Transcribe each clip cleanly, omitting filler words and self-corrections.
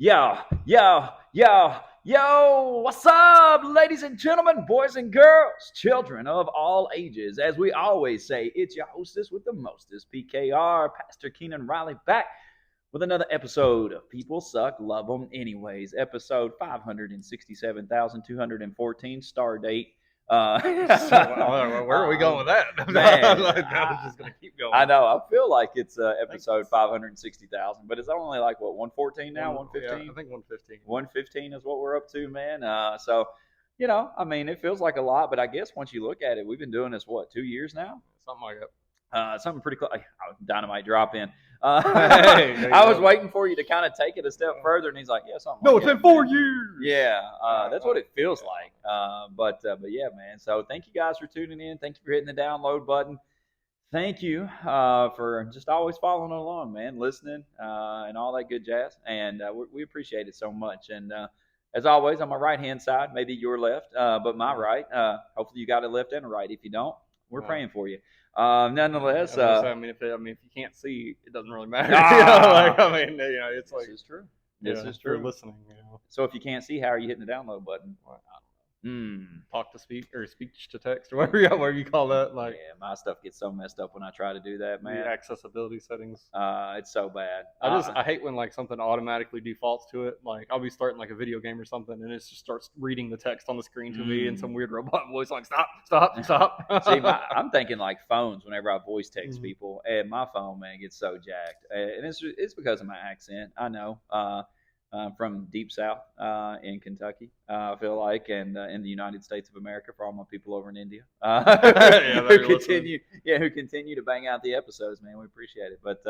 Yo, yo, yo, yo, what's up, ladies and gentlemen, boys and girls, children of all ages? As we always say, it's your hostess with the mostest, PKR, Pastor Keenan Riley, back with another episode of People Suck, Love 'Em Anyways, episode 567,214, star date. Where are we going with that? Man, I was just gonna keep going. I know. I feel like it's episode 560,000, but it's only like what 114 now, 115. I think 115. 115 is what we're up to, man. So, I mean, it feels like a lot, but I guess once you look at it, we've been doing this what 2 years now. Something like that. Something pretty close. Dynamite drop in. Hey, I was waiting for you to kind of take it a step further, and he's like, "Yeah, something." No, like it's that, been 4 man. years. Yeah, that's what it feels like. But yeah, man. So thank you guys for tuning in. Thank you for hitting the download button. Thank you for just always following along, man, listening and all that good jazz. And we appreciate it so much. And as always, on my right hand side, maybe your left, but my right. Hopefully, you got a left and a right. If you don't, we're praying for you. Nonetheless, I mean, if you can't see, it doesn't really matter. It's like this is true. This This is is true. true. Listening, So if you can't see, how are you hitting the download button? talk to speak or speech to text or whatever you call that. Like, Yeah, my stuff gets so messed up when I try to do that, man. the accessibility settings. It's so bad. I hate when like something automatically defaults to it. Like I'll be starting like a video game or something, and it just starts reading the text on the screen to me in some weird robot voice, like stop. See, I'm thinking like phones whenever I voice text Mhm. people, and my phone, man, gets so jacked. And it's because of my accent. I know. From deep south in Kentucky, I feel like, and in the United States of America for all my people over in India who continue to bang out the episodes, man. We appreciate it. But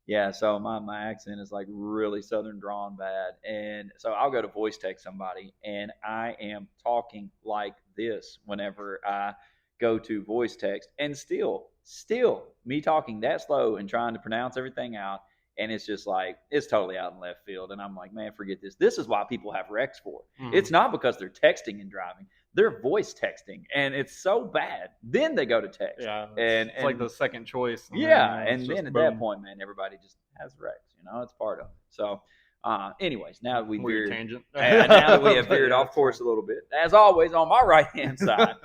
yeah, so my accent is like really southern drawn bad, and so I'll go to voice text somebody, and I am talking like this whenever I go to voice text, and still me talking that slow and trying to pronounce everything out, and it's just like it's totally out in left field, and I'm like, man, forget this. This is why people have Rex for. It's not because they're texting and driving; they're voice texting, and it's so bad. Then they go to text, Yeah, and it's like the second choice. yeah, it's and just then at boom. that point, man, everybody just has Rex. It's part of it. So, anyways, now that we Weird veered, tangent. now that we have veered Yeah, off course a little bit, as always, on my right hand side,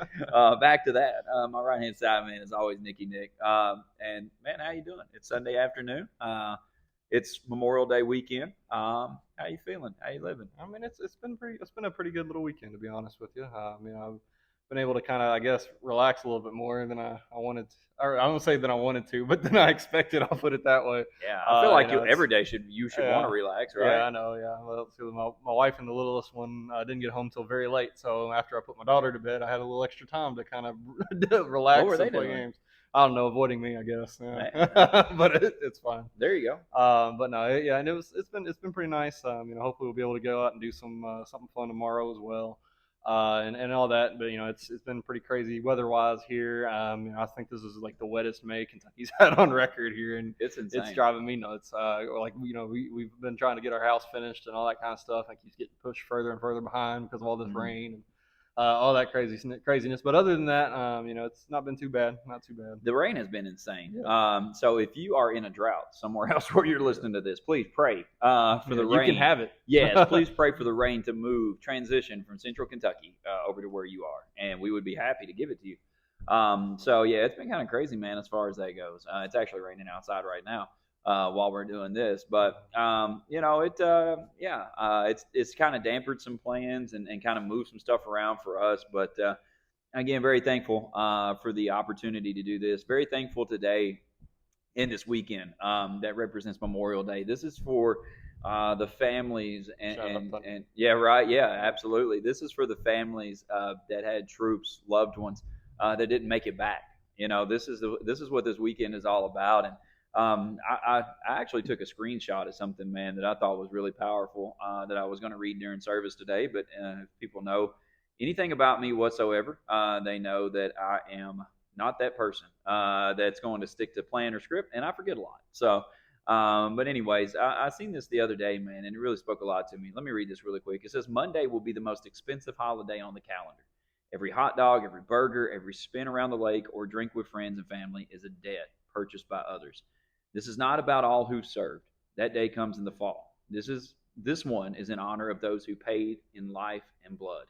back to that. My right hand side, man, is always Nicky Nick. And man, how you doing? It's Sunday afternoon. It's Memorial Day weekend. How you feeling? How you living? I mean, it's been a pretty good little weekend, to be honest with you. I mean, I've been able to kind of, I guess, relax a little bit more than I wanted. Or I don't say that I wanted to, but than I expected. I'll put it that way. Yeah, I feel like it's- every day you should want to relax, right? Yeah, I know. Yeah, well, so my wife and the littlest one didn't get home till very late. So after I put my daughter to bed, I had a little extra time to kind of relax What were they and play doing? games. I don't know, avoiding me, I guess. Yeah. Man. But it's fine. There you go. But no, yeah, and it's been pretty nice. Hopefully we'll be able to go out and do something fun tomorrow as well, and all that. But it's been pretty crazy weather-wise here. I think this is like the wettest May Kentucky's had on record here, and It's insane. it's driving me nuts. We've been trying to get our house finished and all that kind of stuff. I keep getting pushed further and further behind because of all this rain and all that craziness. But other than that, it's not been too bad. Not too bad. The rain has been insane. Yeah. So if you are in a drought somewhere else where you're listening to this, please pray for the You rain. can have it. Yes, please pray for the rain to transition from central Kentucky over to where you are, and we would be happy to give it to you. So yeah, it's been kind of crazy, man, as far as that goes. It's actually raining outside right now while we're doing this, but it's kind of dampened some plans and kind of moved some stuff around for us, but again, very thankful for the opportunity to do this. Very thankful today in this weekend that represents Memorial Day. This is for the families and yeah, right, yeah, absolutely. This is for the families that had troops, loved ones that didn't make it back. This is what this weekend is all about. And I actually took a screenshot of something, man, that I thought was really powerful that I was going to read during service today. But if people know anything about me whatsoever, they know that I am not that person that's going to stick to plan or script, and I forget a lot. So, but anyways, I seen this the other day, man, and it really spoke a lot to me. Let me read this really quick. It says, Monday will be the most expensive holiday on the calendar. Every hot dog, every burger, every spin around the lake or drink with friends and family is a debt purchased by others. This is not about all who served. That day comes in the fall. This is This one is in honor of those who paid in life and blood,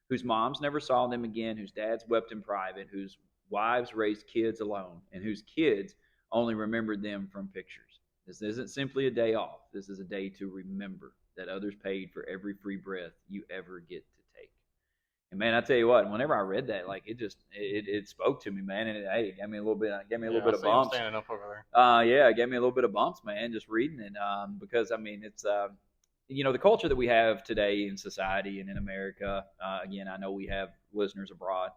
whose moms never saw them again, whose dads wept in private, whose wives raised kids alone, and whose kids only remembered them from pictures. This isn't simply a day off. This is a day to remember that others paid for every free breath you ever get to take. And man, I tell you what, whenever I read that, like it spoke to me, man, and hey, it gave me a little bit, I of see him bumps. standing up over Yeah, it gave me a little bit of bumps, man, just reading it. Because I mean, it's the culture that we have today in society and in America. Again, I know we have listeners abroad,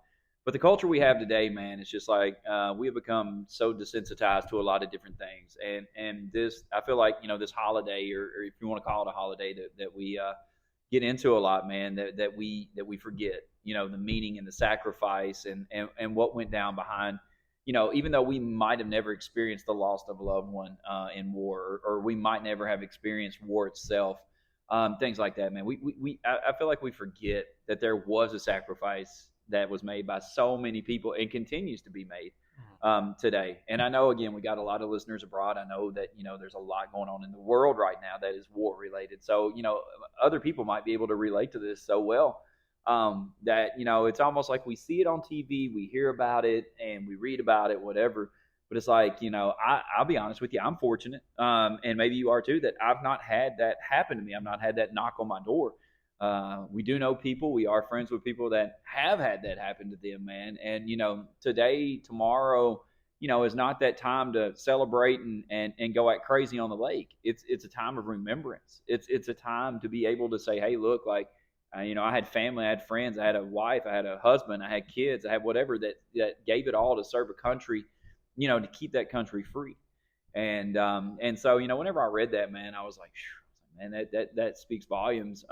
but the culture we have today, man, it's just like we have become so desensitized to a lot of different things. And this, I feel like this holiday, or if you want to call it a holiday, that we get into a lot, man, that we forget, the meaning and the sacrifice and what went down behind. Even though we might have never experienced the loss of a loved one in war, or we might never have experienced war itself, things like that, man. I feel like we forget that there was a sacrifice that was made by so many people and continues to be made today. And I know, again, we got a lot of listeners abroad. I know that there's a lot going on in the world right now that is war related. So other people might be able to relate to this so well that it's almost like we see it on TV, we hear about it, and we read about it, whatever. But it's like I'll be honest with you, I'm fortunate, and maybe you are too, that I've not had that happen to me. I've not had that knock on my door. We do know people. We are friends with people that have had that happen to them, man. And today, tomorrow, is not that time to celebrate and go out crazy on the lake. It's a time of remembrance. It's a time to be able to say, hey, look, like I had family, I had friends, I had a wife, I had a husband, I had kids, I had whatever that gave it all to serve a country, to keep that country free. And so whenever I read that, man, I was like, man, that speaks volumes.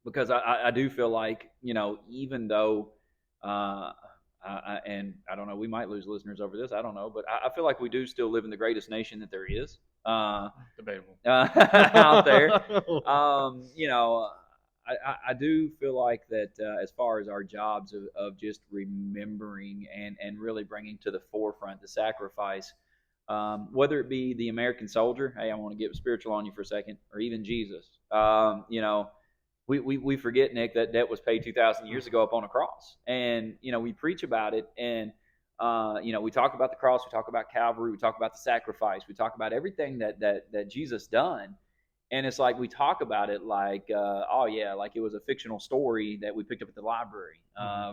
Because I do feel like even though and I don't know, we might lose listeners over this, I don't know, but I feel like we do still live in the greatest nation that there is Debatable. out there. I do feel like that as far as our jobs of just remembering and really bringing to the forefront the sacrifice, whether it be the American soldier, hey, I want to get spiritual on you for a second, or even Jesus. We forget, Nick, that was paid 2,000 years ago up on a cross, and we preach about it, and we talk about the cross, we talk about Calvary, we talk about the sacrifice, we talk about everything that Jesus done. And it's like we talk about it like, oh yeah, like it was a fictional story that we picked up at the library,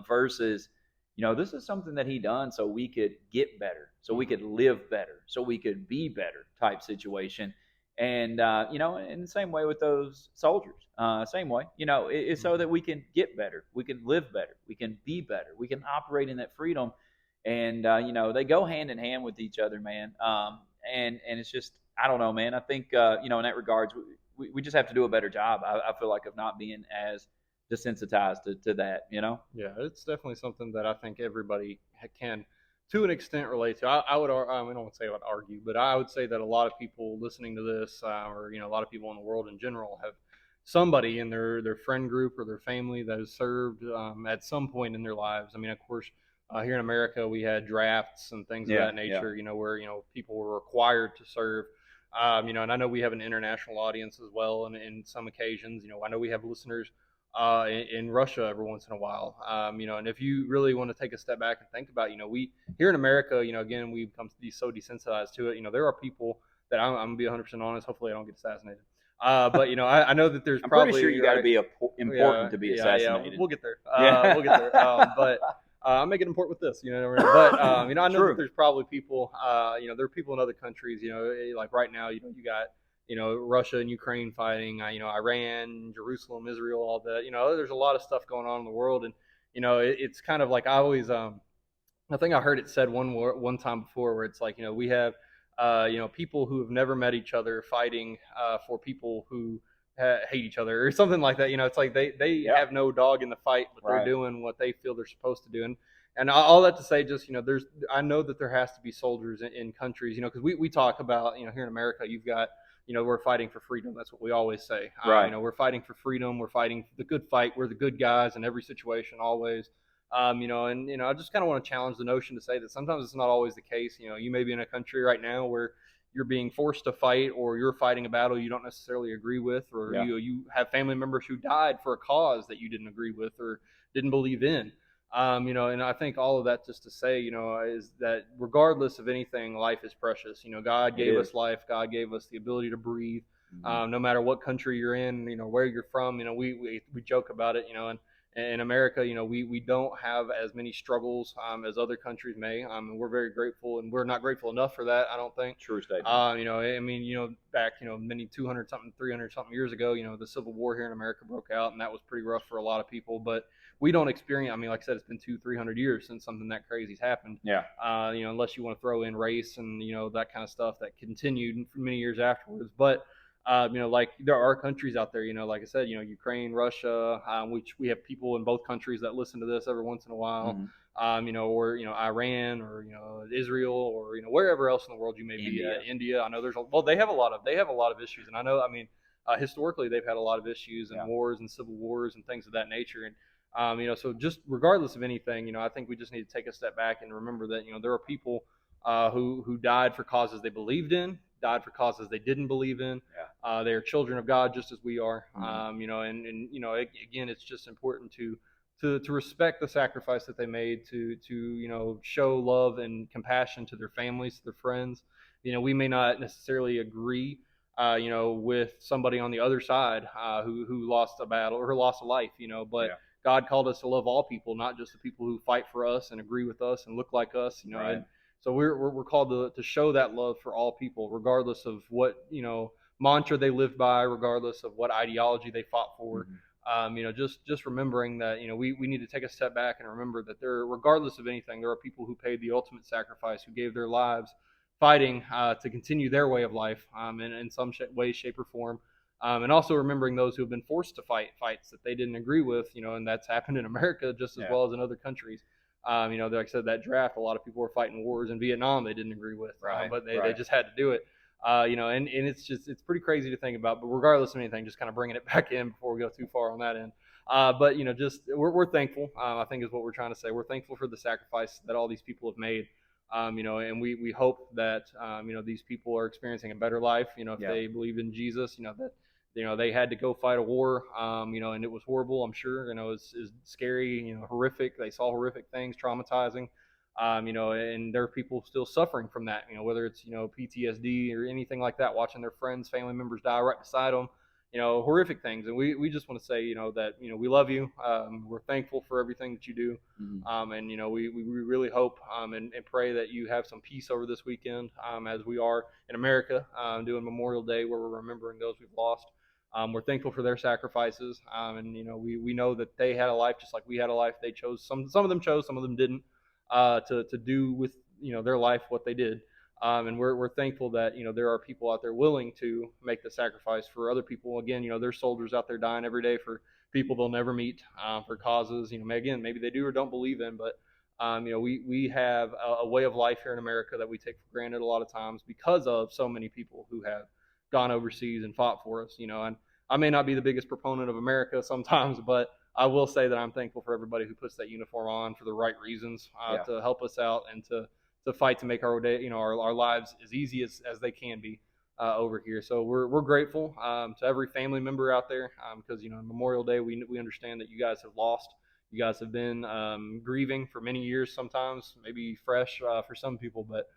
versus, this is something that he done so we could get better, so we could live better, so we could be better type situation. And in the same way with those soldiers, same way, it's so that we can get better, we can live better, we can be better, we can operate in that freedom. And they go hand in hand with each other, man. And it's just, I don't know, man. I think in that regards, we just have to do a better job. I feel like, of not being as desensitized to that. Yeah, it's definitely something that I think everybody can, to an extent, relate to. I would, I don't want to say I would argue, but I would say that a lot of people listening to this, or a lot of people in the world in general, have somebody in their friend group or their family that has served at some point in their lives. I mean, of course, here in America, we had drafts and things of that nature, where people were required to serve. And I know we have an international audience as well, and in some occasions, I know we have listeners in Russia every once in a while. And if you really want to take a step back and think about, we here in America, again, we've become so desensitized to it. There are people that I'm gonna be 100% honest. Hopefully, I don't get assassinated. But I know that there's I'm probably pretty sure you got to be important to be assassinated. Yeah, we'll get there. We'll get there. But I'm making it important with this, But I know True. that there's probably people, there are people in other countries, like right now, you got, Russia and Ukraine fighting, Iran, Jerusalem, Israel, all that. There's a lot of stuff going on in the world, and it's kind of like I always, I think I heard it said one time before, where it's like, we have, people who have never met each other fighting for people who hate each other, or something like that. It's like they have no dog in the fight, but they're doing what they feel they're supposed to do. And all that to say, just I know that there has to be soldiers in countries, because we talk about, here in America, you've got, we're fighting for freedom. That's what we always say. Right. We're fighting for freedom. We're fighting the good fight. We're the good guys in every situation, always. I just kind of want to challenge the notion to say that sometimes it's not always the case. You may be in a country right now where you're being forced to fight, or you're fighting a battle you don't necessarily agree with, or Yeah. you have family members who died for a cause that you didn't agree with or didn't believe in. And I think all of that just to say, is that regardless of anything, life is precious. God It gave is. us life. God gave us the ability to breathe. Mhm. No matter what country you're in, where you're from, we joke about it, and in America, we don't have as many struggles as other countries may. And we're very grateful, and we're not grateful enough for that, I don't think. True statement. I mean, back, many 200 something, 300 something years ago, the Civil War here in America broke out, and that was pretty rough for a lot of people. But we don't experience, I mean, like I said, it's been 200, 300 years since something that crazy's happened. Yeah. Unless you want to throw in race and, that kind of stuff that continued for many years afterwards. But like there are countries out there, like I said, Ukraine, Russia, which we have people in both countries that listen to this every once in a while, Mhm. or, Iran, or, Israel, or, wherever else in the world you may be India. at. India, I know well, they have a lot of issues. And I know, I mean, historically they've had a lot of issues and Yeah. wars and civil wars and things of that nature. And, so just regardless of anything, I think we just need to take a step back and remember that, there are people who died for causes they believed in, died for causes they didn't believe in. Yeah. They are children of God just as we are. Mhm. Again, it's just important to respect the sacrifice that they made, to show love and compassion to their families, to their friends. We may not necessarily agree, with somebody on the other side who lost a battle or who lost a life, but Yeah. God called us to love all people, not just the people who fight for us and agree with us and look like us, Right. and so we're called to show that love for all people, regardless of what, mantra they lived by, regardless of what ideology they fought for. Mhm. Just remembering that, we need to take a step back and remember that regardless of anything, there are people who paid the ultimate sacrifice, who gave their lives fighting to continue their way of life, in some way, shape, or form. And also remembering those who have been forced to fight fights that they didn't agree with, and that's happened in America just as Yeah. well as in other countries. Like I said, that draft, a lot of people were fighting wars in Vietnam they didn't agree with, Right. but they Right. just had to do it. And it's pretty crazy to think about. But regardless of anything, just kind of bringing it back in before we go too far on that end. But just we're thankful. I think is what we're trying to say. We're thankful for the sacrifice that all these people have made. And we hope that these people are experiencing a better life. If Yeah. they believe in Jesus, that they had to go fight a war, and it was horrible. I'm sure, it's scary, horrific. They saw horrific things, traumatizing, and there are people still suffering from that, whether it's, PTSD or anything like that, watching their friends, family members die right beside them, horrific things. And we just want to say, that, we love you. We're thankful for everything that you do. Mhm. And, we really hope, and pray that you have some peace over this weekend, as we are in America, doing Memorial Day, where we're remembering those we've lost. We're thankful for their sacrifices, and we know that they had a life just like we had a life. They chose some of them chose, some of them didn't, to do with their life what they did, and we're thankful that there are people out there willing to make the sacrifice for other people. Again, there's soldiers out there dying every day for people they'll never meet, for causes again, maybe they do or don't believe in, but we have a way of life here in America that we take for granted a lot of times because of so many people who have gone overseas and fought for us. And I may not be the biggest proponent of America sometimes, but I will say that I'm thankful for everybody who puts that uniform on for the right reasons, Yeah. to help us out and to fight to make our day, our lives as easy as they can be over here. So we're grateful, to every family member out there, because Memorial Day we understand that you guys have lost. You guys have been grieving for many years, sometimes maybe fresh for some people, but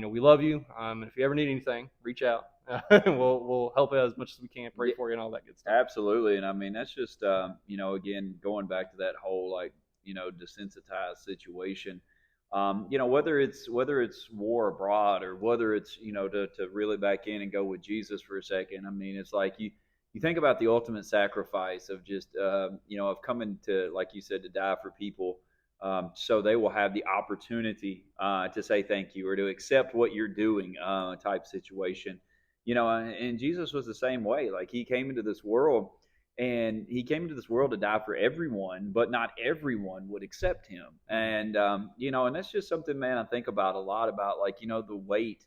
we love you. And if you ever need anything, reach out. We'll help out as much as we can, pray Yeah, for you, and all that good stuff. absolutely. And I mean, that's just, again, going back to that whole, like, desensitized situation. Whether it's war abroad, or whether it's, to really back in and go with Jesus for a second. I mean, it's like you think about the ultimate sacrifice of just, of coming to, like you said, to die for people, so they will have the opportunity to say thank you, or to accept what you're doing, type situation. And Jesus was the same way. Like, he came into this world, and he came into this world to die for everyone, but not everyone would accept him. And that's just something, man, I think about a lot, about, like, the weight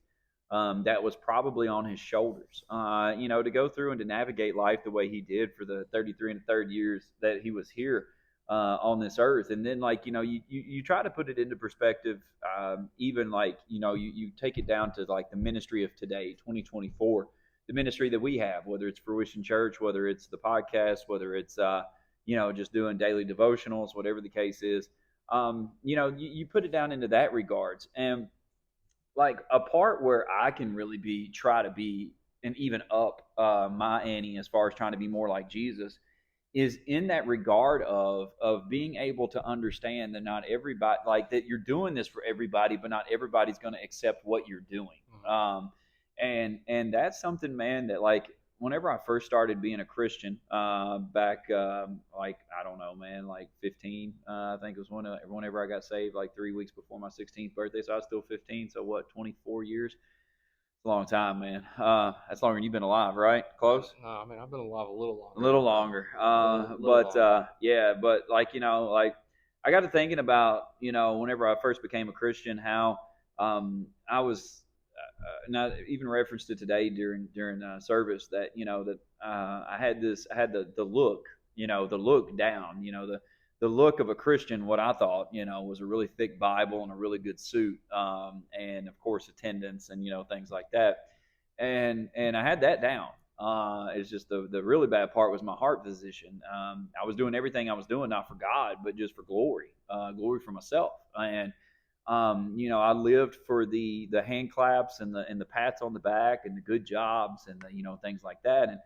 that was probably on his shoulders, to go through and to navigate life the way he did for the 33 and a third years that he was here. on this earth. And then, like, you try to put it into perspective, even like, you take it down to like the ministry of today, 2024, the ministry that we have, whether it's Fruition Church, whether it's the podcast, whether it's, just doing daily devotionals, whatever the case is. You put it down into that regards. And like a part where I can really try to be and even up my ante as far as trying to be more like Jesus is in that regard of being able to understand that not everybody, like, that you're doing this for everybody, but not everybody's going to accept what you're doing. And that's something, man, that, like, whenever I first started being a Christian, back, like, I don't know, man, like 15, I think it was whenever I got saved, like 3 weeks before my 16th birthday. So I was still 15. So what, 24 years? A long time, man. That's longer than you've been alive, right? Close. No, I mean, I've been alive a little longer. A little longer. Little longer. Yeah, but like, like, I got to thinking about, whenever I first became a Christian, how I was not even referenced to today during service, that that I had the look, the look down, the look of a Christian. What I thought, was a really thick Bible and a really good suit, and of course attendance and things like that, and I had that down. It's just the really bad part was my heart position. I was doing everything I was doing not for God, but just for glory, glory for myself. And I lived for the hand claps and the pats on the back and the good jobs and the things like that. And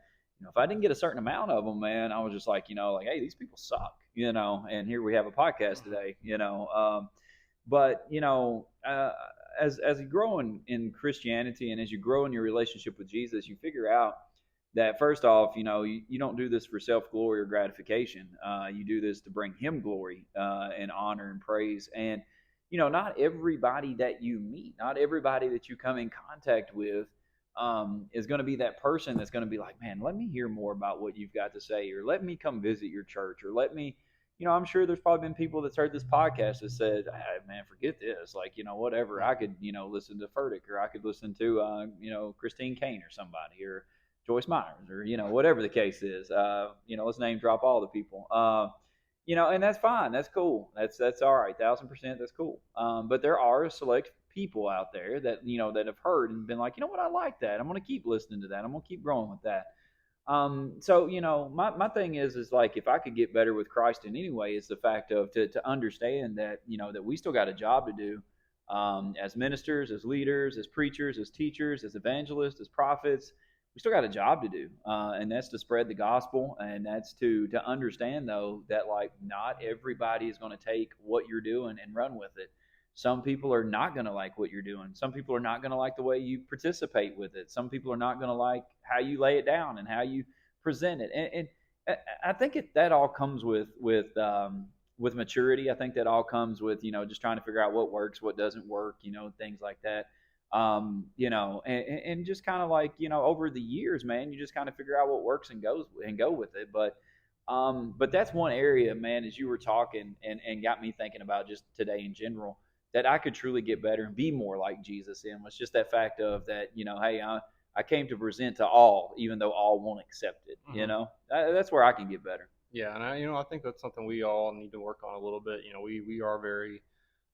if I didn't get a certain amount of them, man, I was just like, like, hey, these people suck, and here we have a podcast today, but as you grow in Christianity, and as you grow in your relationship with Jesus, you figure out that, first off, you don't do this for self-glory or gratification. You do this to bring him glory, and honor and praise. And not everybody that you meet, not everybody that you come in contact with, is going to be that person that's going to be like, man, let me hear more about what you've got to say, or let me come visit your church, or let me, I'm sure there's probably been people that's heard this podcast that said, hey, man, forget this. Like, whatever, I could, listen to Furtick, or I could listen to, Christine Kane or somebody, or Joyce Myers, or, whatever the case is. Let's name drop all the people. And that's fine. That's cool. That's all right. 1,000%. That's cool. But there are select people out there that, that have heard and been like, you know what, I like that. I'm going to keep listening to that. I'm going to keep growing with that. So, my thing is like, if I could get better with Christ in any way, it's the fact of to understand that, that we still got a job to do, as ministers, as leaders, as preachers, as teachers, as evangelists, as prophets. We still got a job to do, and that's to spread the gospel, and that's to understand, though, that, like, not everybody is going to take what you're doing and run with it. Some people are not going to like what you're doing. Some people are not going to like the way you participate with it. Some people are not going to like how you lay it down and how you present it. And I think that all comes with maturity. I think that all comes with just trying to figure out what works, what doesn't work, things like that. And just kind of like, over the years, man, you just kind of figure out what works and go with it. But that's one area, man, as you were talking and got me thinking about just today in general, that I could truly get better and be more like Jesus in, was just that fact of that, hey, I came to present to all, even though all won't accept it. Mm-hmm. That's where I can get better. Yeah. And I think that's something we all need to work on a little bit. We are very,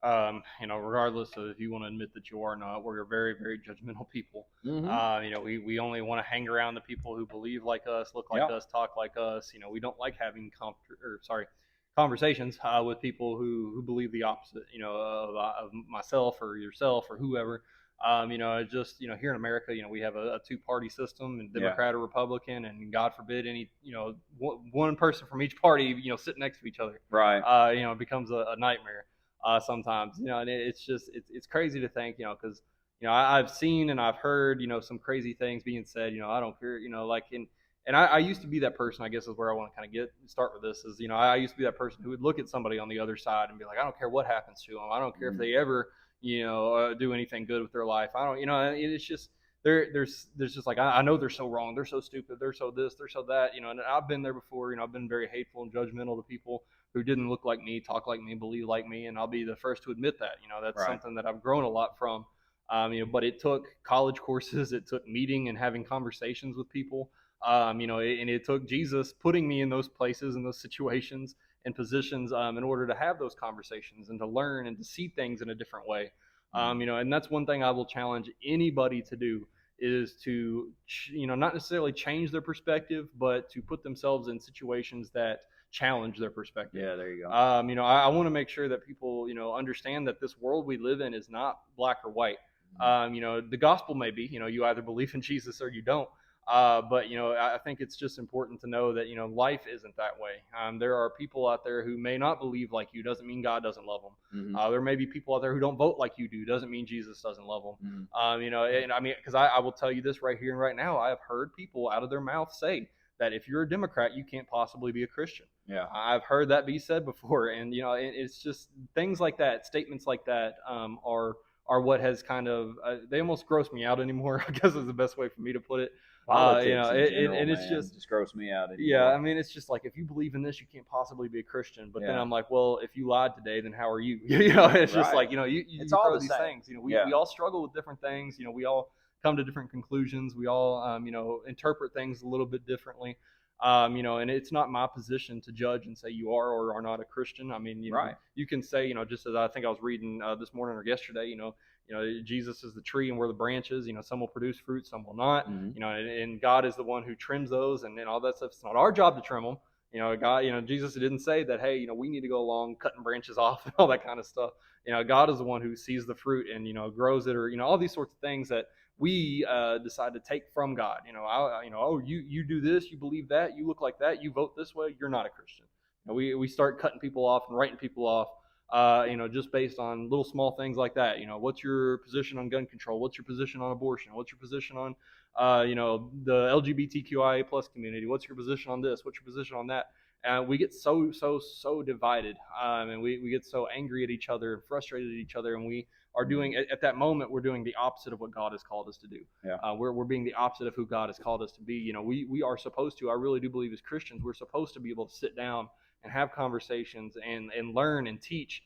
regardless of if you want to admit that you are or not, we're very, very judgmental people. Mm-hmm. We only want to hang around the people who believe like us, look like us, talk like us. We don't like having conversations with people who believe the opposite, of myself or yourself or whoever. Just here in America, we have a two-party system, and Democrat or Republican, and God forbid any, one person from each party, sitting next to each other. Right. It becomes a nightmare. Sometimes, and it's just, it's crazy to think, because, I've seen and I've heard, some crazy things being said, I don't care, like, and I used to be that person, I guess is where I want to kind of start with this is, I used to be that person who would look at somebody on the other side and be like, I don't care what happens to them. I don't care if they ever, do anything good with their life. I don't, it's just, there's just like, I know they're so wrong. They're so stupid. They're so this, they're so that, and I've been there before, I've been very hateful and judgmental to people who didn't look like me, talk like me, believe like me. And I'll be the first to admit that, that's right. something that I've grown a lot from, but it took college courses. It took meeting and having conversations with people, and it took Jesus putting me in those places, in those situations, and positions in order to have those conversations and to learn and to see things in a different way. And that's one thing I will challenge anybody to do is to, not necessarily change their perspective, but to put themselves in situations that challenge their perspective. Yeah, there you go. I want to make sure that people, understand that this world we live in is not black or white. The gospel may be, you either believe in Jesus or you don't. But I think it's just important to know that life isn't that way. There are people out there who may not believe like you. Doesn't mean God doesn't love them. There may be people out there who don't vote like you do. Doesn't mean Jesus doesn't love them. And I mean, because I will tell you this right here and right now. I have heard people out of their mouth say that if you're a Democrat, you can't possibly be a Christian. Yeah, I've heard that be said before, and it's just things like that, statements like that, are what has kind of they almost gross me out anymore. I guess is the best way for me to put it. Politics in general, and it's man, just gross me out anymore. Yeah, I mean, it's just like if you believe in this, you can't possibly be a Christian. But then I'm like, well, if you lied today, then how are you? It's just like it's you all throw the these same. things. We all struggle with different things. We all come to different conclusions. We all interpret things a little bit differently. And it's not my position to judge and say you are or are not a Christian. I mean, you can say, just as I think I was reading this morning or yesterday, Jesus is the tree and we're the branches. Some will produce fruit, some will not. And God is the one who trims those and all that stuff. It's not our job to trim them. God, Jesus didn't say that, hey, we need to go along cutting branches off and all that kind of stuff. God is the one who sees the fruit and, grows it, or, all these sorts of things that we decide to take from God. You do this, you believe that, you look like that, you vote this way, you're not a Christian. We start cutting people off and writing people off, just based on little small things like that. What's your position on gun control? What's your position on abortion? What's your position on, the LGBTQIA plus community? What's your position on this? What's your position on that? And we get so divided, and we get so angry at each other and frustrated at each other, and we are doing at that moment we're doing the opposite of what God has called us to do. Yeah. We're being the opposite of who God has called us to be. We are supposed to. I really do believe as Christians we're supposed to be able to sit down and have conversations and learn and teach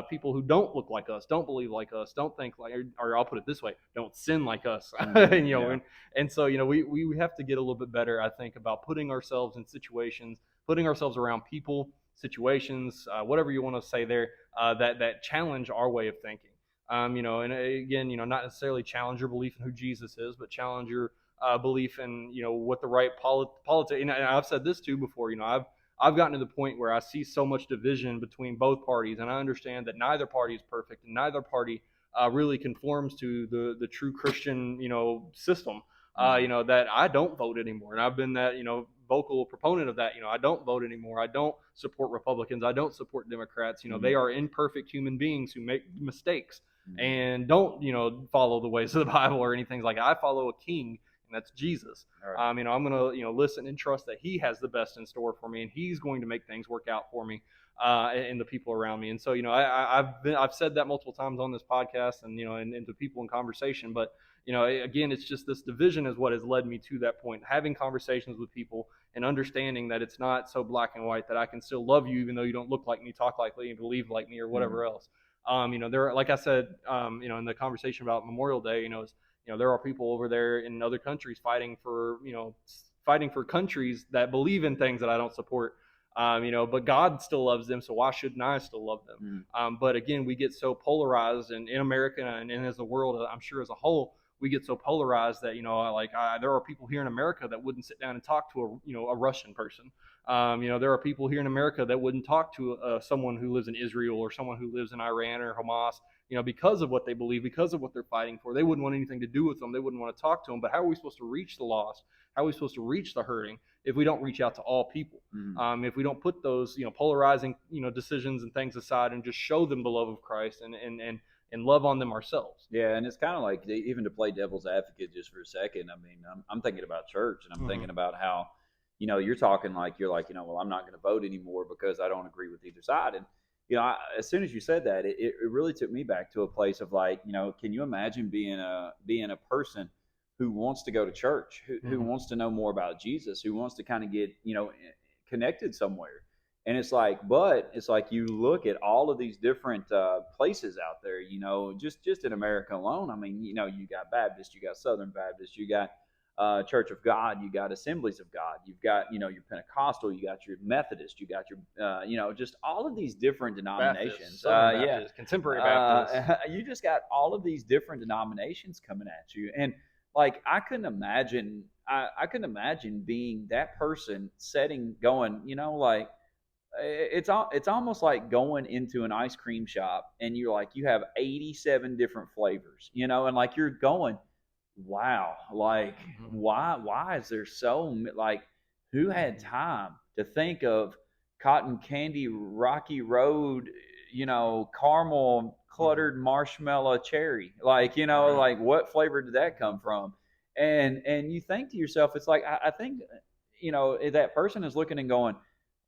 people who don't look like us, don't believe like us, don't think like, or I'll put it this way, don't sin like us. And so we have to get a little bit better, I think, about putting ourselves in situations, putting ourselves around people, situations, whatever you want to say there, that challenge our way of thinking. And again, not necessarily challenge your belief in who Jesus is, but challenge your belief in what the right politics. And I've said this too before. I've gotten to the point where I see so much division between both parties, and I understand that neither party is perfect, and neither party really conforms to the true Christian, system. That I don't vote anymore, and I've been that, vocal proponent of that. I don't vote anymore. I don't support Republicans. I don't support Democrats. They are imperfect human beings who make mistakes and don't, follow the ways of the Bible or anything like that. I follow a king. That's Jesus. Right. I'm going to, listen and trust that He has the best in store for me, and He's going to make things work out for me and the people around me. And so, I've said that multiple times on this podcast, and and to people in conversation. But again, it's just this division is what has led me to that point. Having conversations with people and understanding that it's not so black and white. That I can still love you even though you don't look like me, talk like me, believe like me, or whatever else. There, like I said, in the conversation about Memorial Day, there are people over there in other countries fighting for countries that believe in things that I don't support. But God still loves them, so why shouldn't I still love them? But again, we get so polarized, and in America and as a world, I'm sure as a whole, we get so polarized that there are people here in America that wouldn't sit down and talk to a Russian person. There are people here in America that wouldn't talk to someone who lives in Israel or someone who lives in Iran or Hamas. Because of what they believe, because of what they're fighting for. They wouldn't want anything to do with them. They wouldn't want to talk to them. But how are we supposed to reach the lost? How are we supposed to reach the hurting if we don't reach out to all people? If we don't put those, polarizing, decisions and things aside and just show them the love of Christ and love on them ourselves. Yeah, and it's kind of like, even to play devil's advocate just for a second. I mean, I'm thinking about church, and I'm thinking about how, you're talking like, well, I'm not going to vote anymore because I don't agree with either side. And as soon as you said that, it really took me back to a place of like, can you imagine being a person who wants to go to church, who wants to know more about Jesus, who wants to kind of get, connected somewhere. And it's like you look at all of these different places out there, just in America alone. I mean, you got Baptist, you got Southern Baptist, you got Church of God, you got Assemblies of God, you've got, you know, your Pentecostal, you got your Methodist, you got your, you know, just all of these different Baptist, denominations. Southern Yeah, Baptist, Contemporary Baptist. you just got all of these different denominations coming at you, and like I couldn't imagine, I couldn't imagine being that person setting, going, you know, like it's almost like going into an ice cream shop and you're like you have 87 different flavors, you know, and like you're going, wow, like Mhm. why is there like who had time to think of cotton candy rocky road, you know, caramel Mhm. cluttered marshmallow cherry, like, you know, Right. like what flavor did that come from? And you think to yourself, it's like I think, you know, that person is looking and going,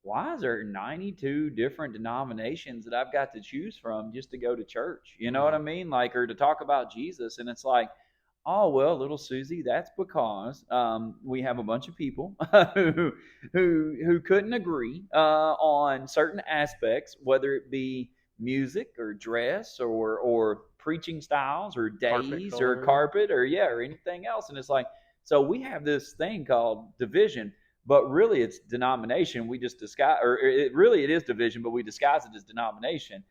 why is there 92 different denominations that I've got to choose from just to go to church? You know what I Mhm. mean? Like, or to talk about Jesus. And it's like, oh, well, little Susie, that's because we have a bunch of people who couldn't agree on certain aspects, whether it be music or dress or preaching styles or Carpet days or color. carpet or, yeah, or anything else. And it's like, so we have this thing called division, but really it's denomination. We just disguise, or it is division, but we disguise it as denomination.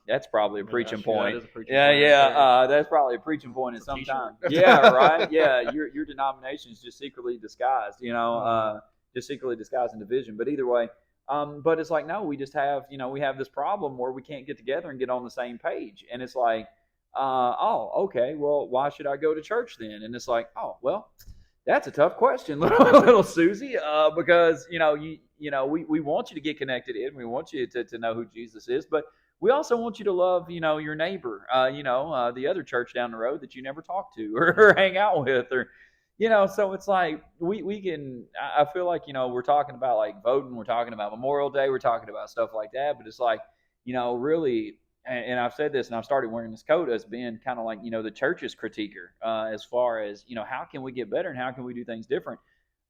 That's probably a Yeah, preaching that point. is a preaching Yeah, point right yeah, there. that's probably a preaching point at It's a some T-shirt. time. Yeah, right. Yeah, your denomination is just secretly disguised. You know, Mhm. just secretly disguised in division. But either way, but it's like, no, we just have, you know, we have this problem where we can't get together and get on the same page, and it's like, oh, okay, well, why should I go to church then? And it's like, oh, well, that's a tough question, little Susie, because you know we want you to get connected in, we want you to know who Jesus is, but we also want you to love, you know, your neighbor, the other church down the road that you never talk to or Mhm. hang out with, or you know. So it's like we can. I feel like, you know, we're talking about like voting, we're talking about Memorial Day, we're talking about stuff like that, but it's like, you know, really, and I've said this, and I've started wearing this coat as being kind of like, you know, the church's critiquer, as far as, you know, how can we get better and how can we do things different.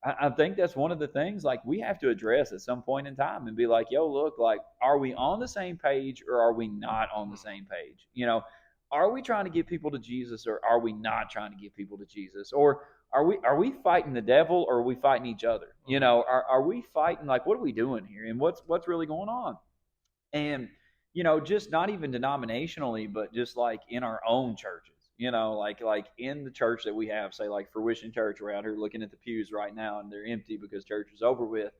I think that's one of the things like we have to address at some point in time and be like, yo, look, like, are we on the same page or are we not on the same page? You know, are we trying to get people to Jesus or are we not trying to get people to Jesus? Or are we fighting the devil or are we fighting each other? You Mhm. know, are we fighting, like, what are we doing here and what's really going on? And you know, just not even denominationally, but just like in our own churches, you know, like in the church that we have, say like Fruition Church. We're out here looking at the pews right now and they're empty because church is over with.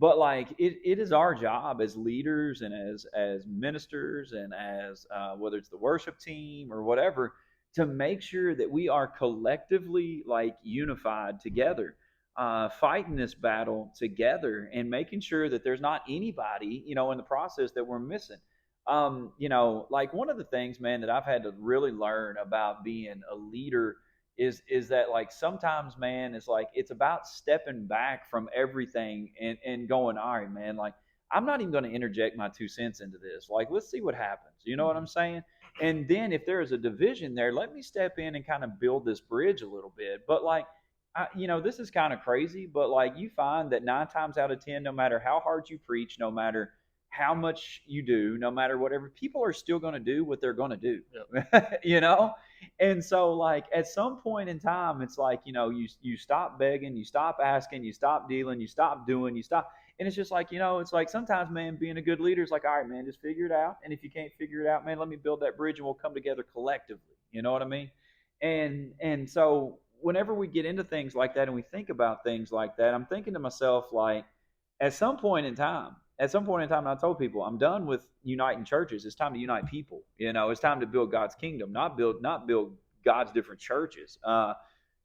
But like it is our job as leaders and as ministers and as whether it's the worship team or whatever, to make sure that we are collectively like unified together, fighting this battle together and making sure that there's not anybody, you know, in the process that we're missing. You know, like one of the things, man, that I've had to really learn about being a leader is that like sometimes, man, it's like it's about stepping back from everything and going, all right, man, like I'm not even going to interject my 2 cents into this, like let's see what happens, you know what I'm Mhm. saying? And then if there is a division there, let me step in and kind of build this bridge a little bit. But like, you know, this is kind of crazy, but like you find that 9 times out of 10, no matter how hard you preach, no matter how much you do, no matter whatever, people are still going to do what they're going to do. Yep. You know? And so like at some point in time, it's like, you know, you stop begging, you stop asking, you stop dealing, you stop doing, you stop. And it's just like, you know, it's like sometimes, man, being a good leader is like, all right, man, just figure it out. And if you can't figure it out, man, let me build that bridge and we'll come together collectively. You know what I mean? And so whenever we get into things like that and we think about things like that, I'm thinking to myself, like, at some point in time, I told people, I'm done with uniting churches. It's time to unite people. You know, it's time to build God's kingdom, not build God's different churches.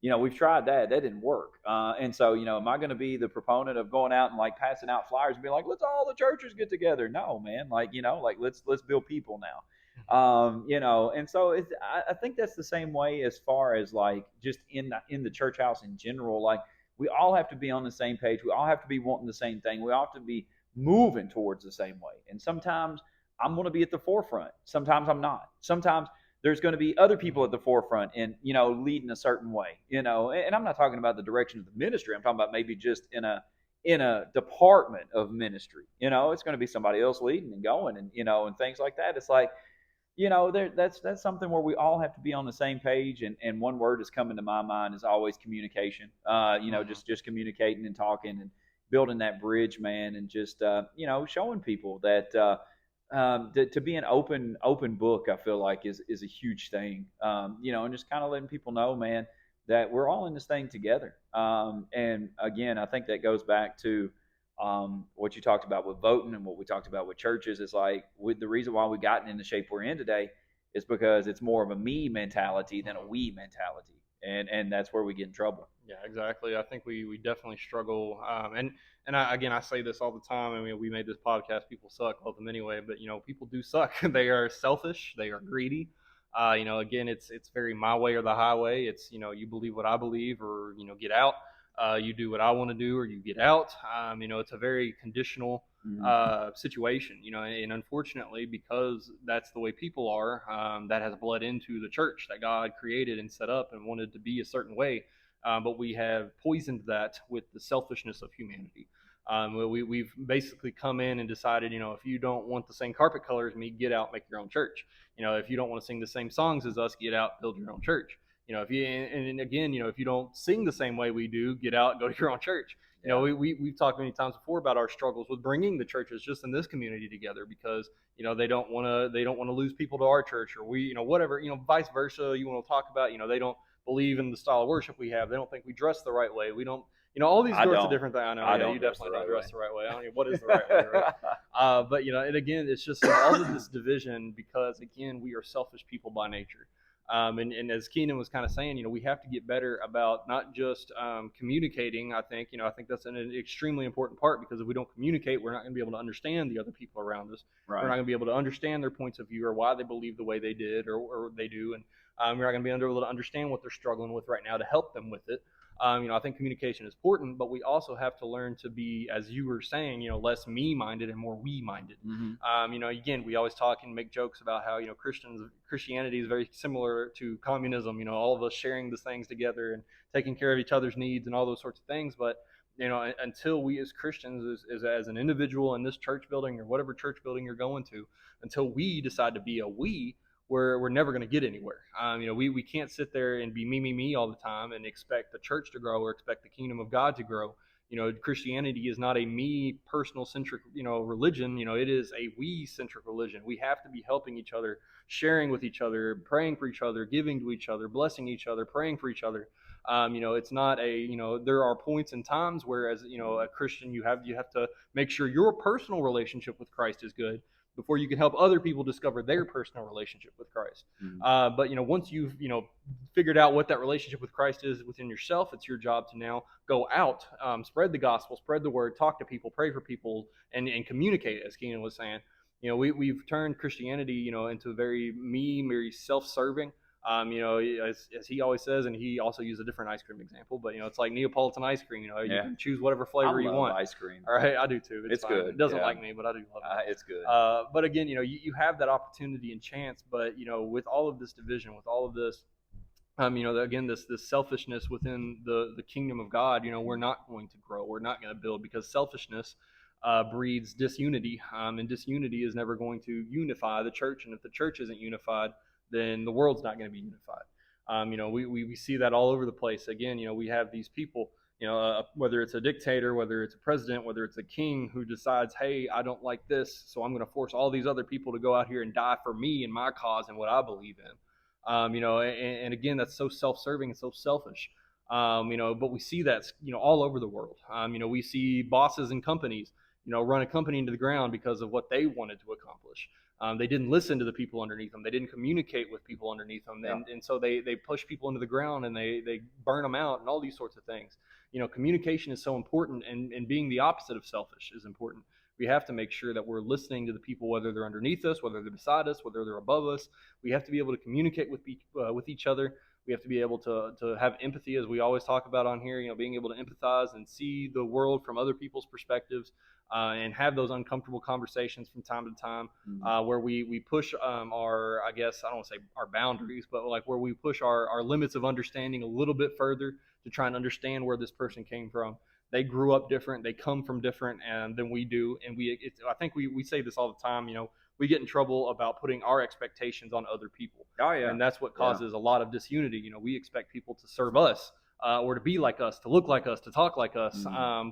You know, we've tried that; that didn't work. And so, you know, am I going to be the proponent of going out and like passing out flyers and be like, let's all the churches get together? No, man. Like, you know, like let's build people now. You know, and so I think that's the same way as far as like just in the church house in general. Like we all have to be on the same page. We all have to be wanting the same thing. We all have to be moving towards the same way. And sometimes I'm going to be at the forefront. Sometimes I'm not. Sometimes there's going to be other people at the forefront and, you know, leading a certain way, you know. And I'm not talking about the direction of the ministry. I'm talking about maybe just in a department of ministry. You know, it's going to be somebody else leading and going and, you know, and things like that. It's like, that's something where we all have to be on the same page. And one word that's coming to my mind is always communication. Mhm. Just communicating and talking and building that bridge, man, and just showing people that to be an open book, I feel like is a huge thing. And just kind of letting people know, man, that we're all in this thing together. And again, I think that goes back to what you talked about with voting and what we talked about with churches. Is like with the reason why we've gotten in the shape we're in today is because it's more of a me mentality than a Mhm. we mentality, and that's where we get in trouble. Yeah, exactly. I think we definitely struggle. And again, I say this all the time. I mean, we made this podcast. People suck. Love them anyway. But people do suck. They are selfish. They are greedy. Again, it's very my way or the highway. It's you believe what I believe, or get out. You do what I want to do, or you get out. It's a very conditional Mm-hmm. situation. And unfortunately, because that's the way people are, that has bled into the church that God created and set up and wanted to be a certain way, but we have poisoned that with the selfishness of humanity. We've basically come in and decided, if you don't want the same carpet color as me, get out, make your own church. If you don't want to sing the same songs as us, get out, build your own church. If you and again, if you don't sing the same way we do, get out, go to your own church. Yeah, We've talked many times before about our struggles with bringing the churches just in this community together, because they don't want to lose people to our church, or we whatever, vice versa. You want to talk about, they don't believe in the style of worship we have. They don't think we dress the right way. We don't, all these I sorts of don't. different things. I know, I yeah, you don't dress the definitely don't right dress the right way. I don't know what is the right way, right? But and again, it's just all of this division because again, we are selfish people by nature. And as Keenan was kind of saying, we have to get better about not just communicating. I think that's an extremely important part, because if we don't communicate, we're not going to be able to understand the other people around us. We're not Right. going to be able to understand their points of view, or why they believe the way they did, or they do. And we're not going to be able to understand what they're struggling with right now to help them with it. I think communication is important, but we also have to learn to be, as you were saying, less me-minded and more we-minded. Mm-hmm. Again, we always talk and make jokes about how Christianity is very similar to communism. All of us sharing the things together and taking care of each other's needs and all those sorts of things. But until we as Christians, as an individual in this church building or whatever church building you're going to, until we decide to be a we, we're never going to get anywhere. We can't sit there and be me all the time and expect the church to grow or expect the kingdom of God to grow. Christianity is not a me personal centric, religion. It is a we centric religion. We have to be helping each other, sharing with each other, praying for each other, giving to each other, blessing each other, praying for each other. It's not a, there are points and times where, as a Christian, you have to make sure your personal relationship with Christ is good before you can help other people discover their personal relationship with Christ. Mm-hmm. But once you've figured out what that relationship with Christ is within yourself, it's your job to now go out, spread the gospel, spread the word, talk to people, pray for people, and communicate. As Keenan was saying, we've turned Christianity, into very self-serving. As he always says, and he also used a different ice cream example, but it's like Neapolitan ice cream. You Yeah. can choose whatever I flavor you love want. ice cream. All right, I do too. It's It's fine. good. It doesn't Yeah. like me, but I do love it. It's good. But again, you have that opportunity and chance, but with all of this division, with all of this, again, this selfishness within the kingdom of God, we're not going to grow. We're not going to build, because selfishness breeds disunity, and disunity is never going to unify the church. And if the church isn't unified, then the world's not going to be unified. We see that all over the place. Again, we have these people, whether it's a dictator, whether it's a president, whether it's a king who decides, hey, I don't like this, so I'm going to force all these other people to go out here and die for me and my cause and what I believe in. And again, that's so self-serving and so selfish. But we see that, all over the world. We see bosses and companies, run a company into the ground because of what they wanted to accomplish. They didn't listen to the people underneath them. They didn't communicate with people underneath them. Yeah. And so they push people into the ground, and they burn them out and all these sorts of things. Communication is so important, and being the opposite of selfish is important. We have to make sure that we're listening to the people, whether they're underneath us, whether they're beside us, whether they're above us. We have to be able to communicate with each other. We have to be able to have empathy, as we always talk about on here. Being able to empathize and see the world from other people's perspectives, and have those uncomfortable conversations from time to time, Mm-hmm. where we push our, I guess, I don't want to say our boundaries, but like where we push our limits of understanding a little bit further to try and understand where this person came from. They grew up different. They come from different than we do, and I think we say this all the time. we get in trouble about putting our expectations on other people. Oh yeah. And that's what causes a lot of disunity. You know, we expect people to serve us, or to be like us, to look like us, to talk like us.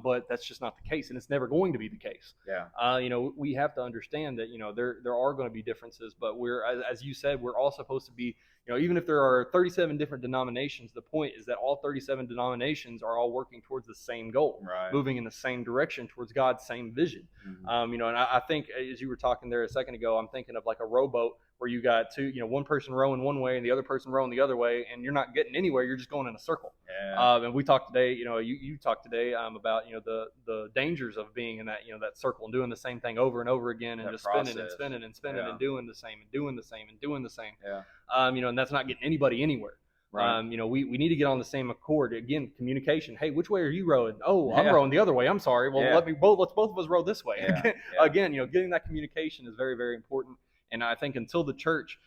But that's just not the case, and it's never going to be the case. Yeah. You know, we have to understand that, you know, there are going to be differences, but we're, as you said, we're all supposed to be, you know, even if there are 37 different denominations, the point is that all 37 denominations are all working towards the same goal, Right. moving in the same direction towards God's same vision. You know, and I think, as you were talking there a second ago, I'm thinking of like a rowboat where you got two, you know, one person rowing one way and the other person rowing the other way, and you're not getting anywhere. You're just going in a circle. Yeah. And we talked today, you know, you talked today about, you know, the dangers of being in that, you know, that circle and doing the same thing over and over again, and That just process. spinning and spinning and spinning Yeah. and doing the same and doing the same and doing the same. Yeah. You know, and that's not getting anybody anywhere. Right. You know, we need to get on the same accord. Again, communication. Hey, which way are you rowing? Oh, I'm Yeah. rowing the other way. I'm sorry. Well, Yeah. let's both of us row this way. Yeah. Yeah. Again, you know, getting that communication is very, very important. And I think until the church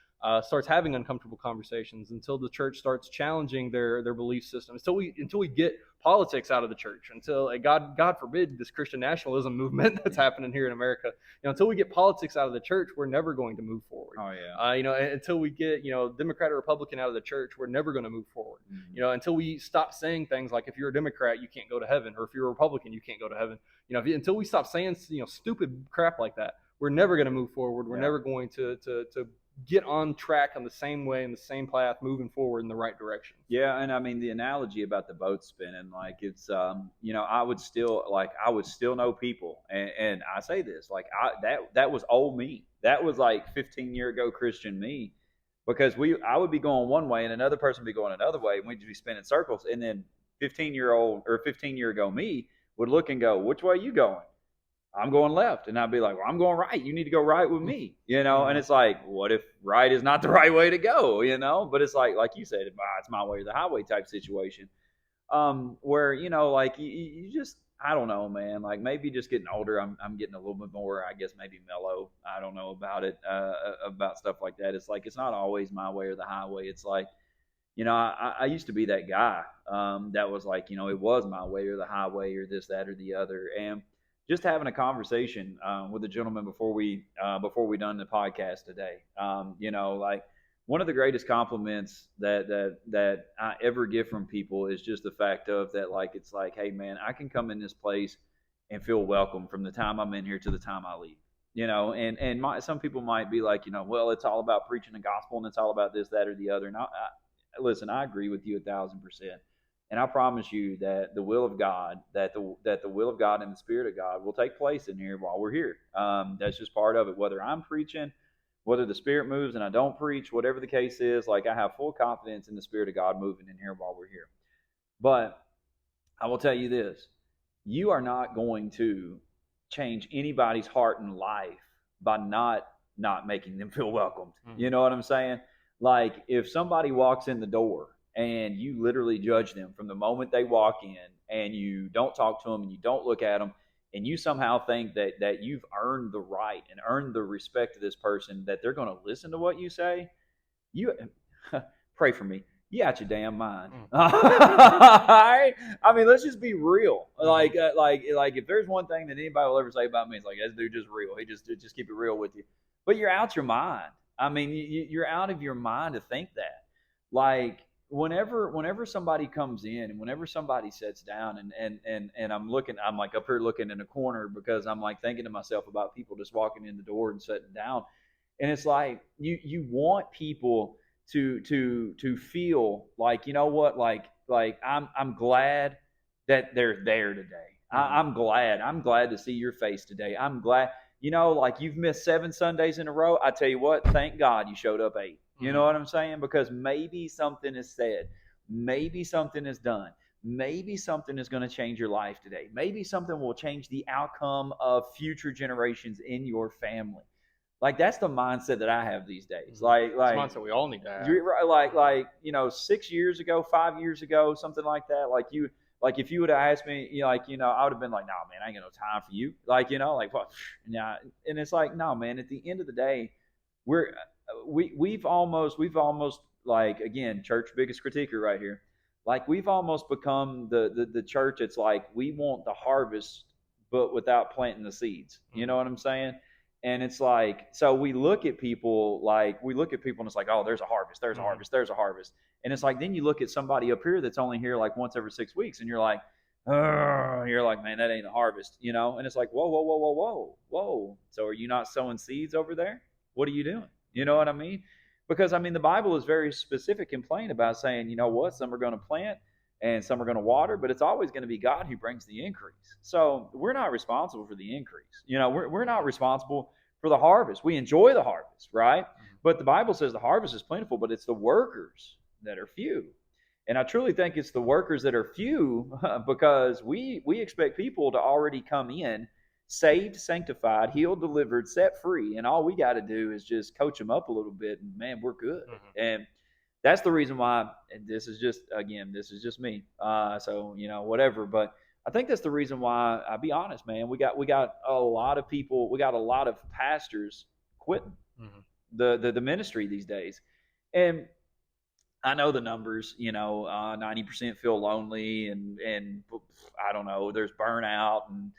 starts having uncomfortable conversations, until the church starts challenging their belief system, until we get politics out of the church, until God forbid this Christian nationalism movement that's happening here in America, you know, until we get politics out of the church, we're never going to move forward. Oh yeah. You know, until we get, you know, Democrat or Republican out of the church, we're never going to move forward. You know, until we stop saying things like, if you're a Democrat, you can't go to heaven, or if you're a Republican, you can't go to heaven. You know, until we stop saying, you know, stupid crap like that, we're never going to move forward. We're never going to get on track on the same way, in the same path, moving forward in the right direction. Yeah, and I mean the analogy about the boat spinning, like it's you know, I would still know people, and I say this, like that was old me. That was like 15-year ago Christian me, because I would be going one way and another person would be going another way, and we'd be spinning circles, and then 15-year ago me would look and go, which way are you going? I'm going left. And I'd be like, well, I'm going right. You need to go right with me, you know? And it's like, what if right is not the right way to go, you know? But it's like you said, it's my way or the highway type situation. Where, you know, like you just, I don't know, man, like maybe just getting older, I'm getting a little bit more, I guess, maybe mellow. I don't know about it, about stuff like that. It's like, it's not always my way or the highway. It's like, you know, I used to be that guy, that was like, you know, it was my way or the highway or this, that, or the other. And just having a conversation with a gentleman before we done the podcast today. You know, like one of the greatest compliments that I ever get from people is just the fact of that, like, it's like, hey man, I can come in this place and feel welcome from the time I'm in here to the time I leave. You know, and some people might be like, you know, well, it's all about preaching the gospel and it's all about this, that, or the other. And listen, I agree with you 1,000%. And I promise you that the will of God, that the will of God and the Spirit of God will take place in here while we're here. That's just part of it. Whether I'm preaching, whether the Spirit moves and I don't preach, whatever the case is, like I have full confidence in the Spirit of God moving in here while we're here. But I will tell you this: you are not going to change anybody's heart and life by not making them feel welcomed. You know what I'm saying? Like if somebody walks in the door and you literally judge them from the moment they walk in, and you don't talk to them and you don't look at them, and you somehow think that you've earned the right and earned the respect of this person, that they're going to listen to what you say, you pray for me. You out your damn mind. All right? I mean, let's just be real. Like if there's one thing that anybody will ever say about me, it's like, this dude just real. He just keep it real with you. But you're out your mind. I mean, you're out of your mind to think that. Like, whenever somebody comes in and whenever somebody sits down and I'm like up here looking in a corner, because I'm like thinking to myself about people just walking in the door and sitting down, and it's like you want people to feel like, you know what, like I'm glad that they're there today. I'm glad to see your face today. I'm glad, you know, like you've missed 7 Sundays in a row. I tell you what, thank God you showed up 8. You know what I'm saying? Because maybe something is said. Maybe something is done. Maybe something is going to change your life today. Maybe something will change the outcome of future generations in your family. Like that's the mindset that I have these days. Like it's the mindset we all need to have. Like you know, 6 years ago, 5 years ago, something like that. Like if you would have asked me, you know, like, you know, I would have been like, no, man, I ain't got no time for you. Like, you know, like what? Nah. And it's like, no, man. At the end of the day, we've almost like, again, church biggest critiquer right here. Like we've almost become the church. It's like we want the harvest, but without planting the seeds. You know what I'm saying? And it's like, so we look at people and it's like, oh, there's a harvest, there's a harvest, there's a harvest. And it's like, then you look at somebody up here that's only here like once every 6 weeks, and you're like, oh, you're like, man, that ain't a harvest, you know? And it's like, whoa, whoa, whoa, whoa, whoa, whoa. So are you not sowing seeds over there? What are you doing? You know what I mean? Because I mean, the Bible is very specific and plain about saying, you know what, some are going to plant and some are going to water, but it's always going to be God who brings the increase. So we're not responsible for the increase. You know, we're not responsible for the harvest. We enjoy the harvest, right? But the Bible says the harvest is plentiful, but it's the workers that are few. And I truly think it's the workers that are few because we expect people to already come in saved, sanctified, healed, delivered, set free, and all we got to do is just coach them up a little bit, and man, we're good. And that's the reason why. And this is just me. So you know, whatever. But I think that's the reason why. I'll be honest, man. We got a lot of people. We got a lot of pastors quitting the ministry these days, and I know the numbers. You know, 90% feel lonely, and I don't know. There's burnout and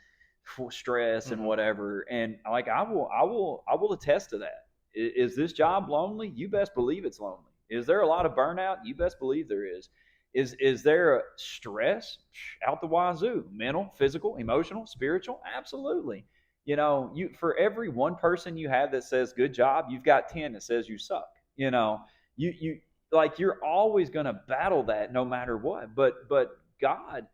stress and whatever. And like I will attest to that. Is this job lonely? You best believe it's lonely. Is there a lot of burnout? You best believe there is. Is there a stress out the wazoo? Mental, physical, emotional, spiritual? Absolutely. You know, you for every one person you have that says good job, you've got 10 that says you suck. You know, you like you're always going to battle that no matter what. But God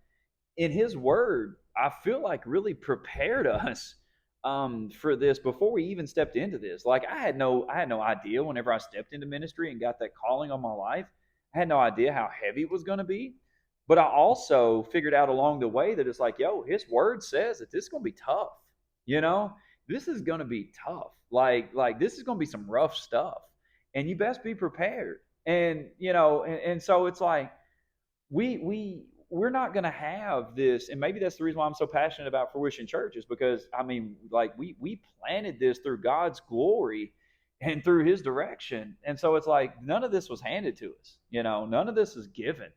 in his word, I feel like really prepared us for this before we even stepped into this. Like I had no idea whenever I stepped into ministry and got that calling on my life. I had no idea how heavy it was going to be. But I also figured out along the way that it's like, yo, his word says that this is going to be tough. You know, this is going to be tough. Like this is going to be some rough stuff, and you best be prepared. And you know, and so it's like we're not going to have this, and maybe that's the reason why I'm so passionate about Fruition Church is because I mean, like we planted this through God's glory and through His direction, and so it's like none of this was handed to us, you know, none of this is given,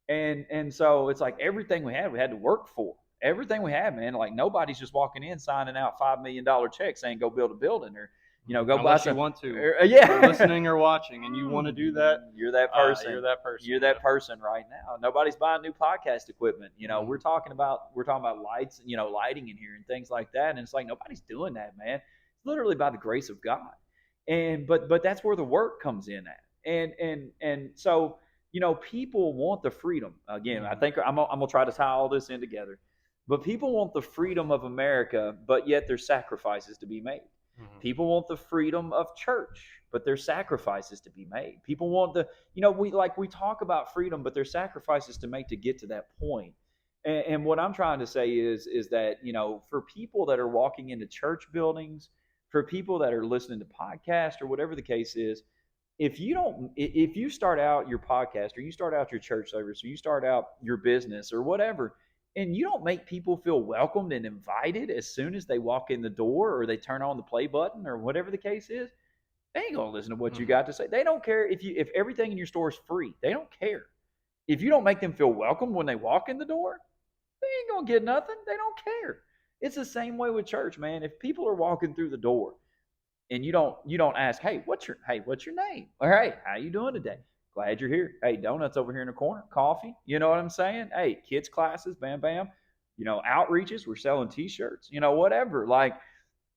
and so it's like everything we had to work for. Everything we had, man. Like nobody's just walking in signing out $5 million checks saying go build a building or you know, go unless buy some. You want to, yeah, you're listening or watching, and you want to do that. You're that person. You're that person. You're that person right now. Nobody's buying new podcast equipment. You know, we're talking about lights, you know, lighting in here and things like that. And it's like nobody's doing that, man. It's literally by the grace of God. And but that's where the work comes in at. And so you know, people want the freedom. Again, I think I'm gonna try to tie all this in together. But people want the freedom of America, but yet there's sacrifices to be made. People want the freedom of church, but there's sacrifices to be made. People want you know, we talk about freedom, but there's sacrifices to make to get to that point. And what I'm trying to say is that, you know, for people that are walking into church buildings, for people that are listening to podcasts or whatever the case is, if you start out your podcast or you start out your church service or you start out your business or whatever, and you don't make people feel welcomed and invited as soon as they walk in the door or they turn on the play button or whatever the case is, they ain't gonna listen to what you got to say. They don't care if everything in your store is free. They don't care. If you don't make them feel welcome when they walk in the door, they ain't gonna get nothing. They don't care. It's the same way with church, man. If people are walking through the door and you don't ask, hey, what's your name? Or hey, how you doing today? Glad you're here. Hey, donuts over here in the corner, coffee. You know what I'm saying? Hey, kids classes, bam, bam. You know, outreaches, we're selling T-shirts. You know, whatever. Like,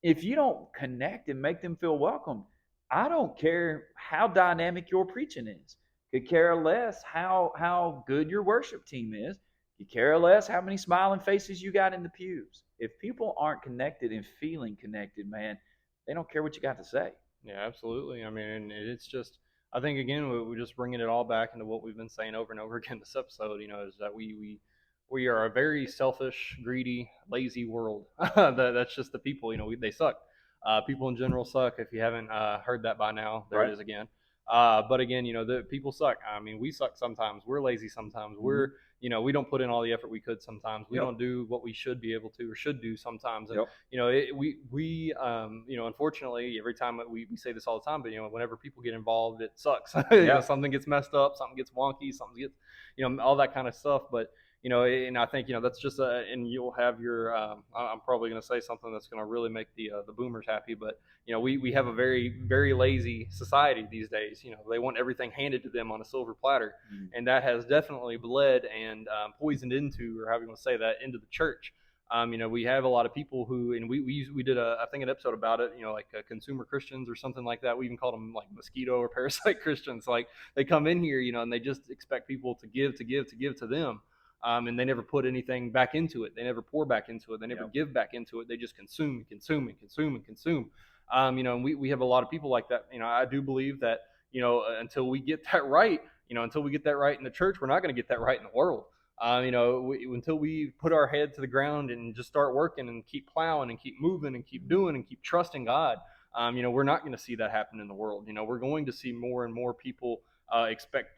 if you don't connect and make them feel welcome, I don't care how dynamic your preaching is. Could care less how good your worship team is. You care less how many smiling faces you got in the pews. If people aren't connected and feeling connected, man, they don't care what you got to say. Yeah, absolutely. I mean, it's just, I think again, we're just bringing it all back into what we've been saying over and over again this episode. You know, is that we are a very selfish, greedy, lazy world. That's just the people. You know, they suck. People in general suck. If you haven't heard that by now, there it is again. But again, you know, the people suck. I mean, we suck sometimes. We're lazy sometimes. We're, you know, we don't put in all the effort we could sometimes. We don't do what we should be able to or should do sometimes. And, you know, we you know, unfortunately, every time we say this all the time, but, you know, whenever people get involved, it sucks. You know, something gets messed up, something gets wonky, something gets, you know, all that kind of stuff. But, And I think that's just and you'll have your. I'm probably going to say something that's going to really make the boomers happy, but we have a very very lazy society these days. They want everything handed to them on a silver platter, and that has definitely bled and poisoned into, or how we want to say that, into the church. We have a lot of people who, and we did I think an episode about it, like consumer Christians or something like that. We even called them like mosquito or parasite Christians. Like they come in here, and they just expect people to give to them. And they never put anything back into it. They never pour back into it. They never give back into it. They just consume and consume and consume and consume. And we have a lot of people like that. I do believe that, until we get that right, until we get that right in the church, we're not going to get that right in the world. Until we put our head to the ground and just start working and keep plowing and keep moving and keep doing and keep trusting God, we're not going to see that happen in the world. We're going to see more and more people expect